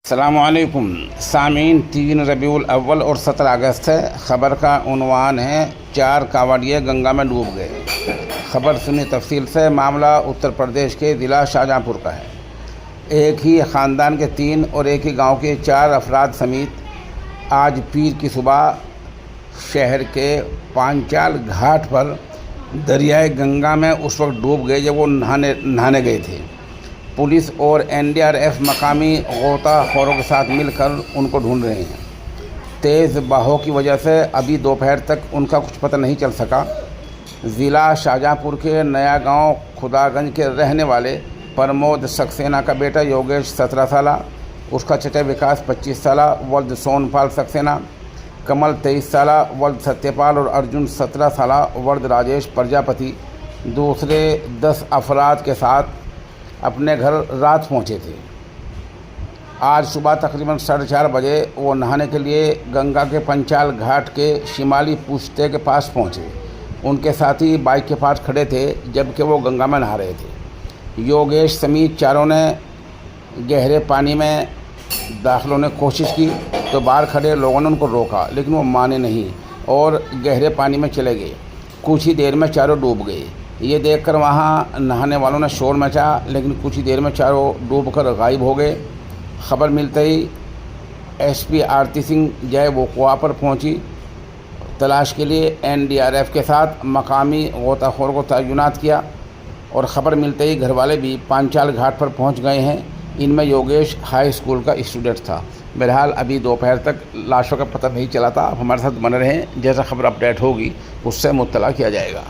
अस्सलामुअलैकुम सामीन। 3 रबीउल अव्वल और 17 अगस्त है। ख़बर का उन्वान है 4 कावड़िए गंगा में डूब गए। ख़बर सुनी तफसील से। मामला उत्तर प्रदेश के ज़िला शाहजहाँपुर का है। एक ही ख़ानदान के 3 और एक ही गांव के 4 अफराद समेत आज पीर की सुबह शहर के पांचाल घाट पर दरियाए गंगा में उस वक्त डूब गए जब वो नहाने गए थे। पुलिस और एनडीआरएफ मकामी गोताखोरों के साथ मिलकर उनको ढूंढ रहे हैं। तेज़ बहाव की वजह से अभी दोपहर तक उनका कुछ पता नहीं चल सका। ज़िला शाहजहाँपुर के नया गांव खुदागंज के रहने वाले प्रमोद सक्सेना का बेटा योगेश 17 साल, उसका चचा विकास 25 साल, वल्द सोनपाल सक्सेना, कमल 23 साल, वल्द सत्यपाल और अर्जुन 17 साल, वल्द राजेश प्रजापति दूसरे 10 अफराद के साथ अपने घर रात पहुंचे थे। आज सुबह तकरीबन 4:30 बजे वो नहाने के लिए गंगा के पंचाल घाट के शिमाली पुश्ते के पास पहुंचे। उनके साथी बाइक के पास खड़े थे जबकि वो गंगा में नहा रहे थे। योगेश समेत चारों ने गहरे पानी में दाखिल होने की कोशिश की तो बाहर खड़े लोगों ने उनको रोका, लेकिन वो माने नहीं और गहरे पानी में चले गए। कुछ ही देर में चारों डूब गए। ये देखकर वहाँ नहाने वालों ने शोर मचा, लेकिन कुछ ही देर में चारों डूबकर गायब हो गए। खबर मिलते ही एसपी आरती सिंह जय वक़ुआ पर पहुंची। तलाश के लिए एनडीआरएफ के साथ मकामी गोताखोर को तैनात किया और ख़बर मिलते ही घरवाले भी पांचाल घाट पर पहुंच गए हैं। इनमें योगेश हाई स्कूल का स्टूडेंट था। बहरहाल अभी दोपहर तक लाशों का पता नहीं चला था। आप हमारे साथ बने रहें, जैसा खबर अपडेट होगी उससे मुत्तला किया जाएगा।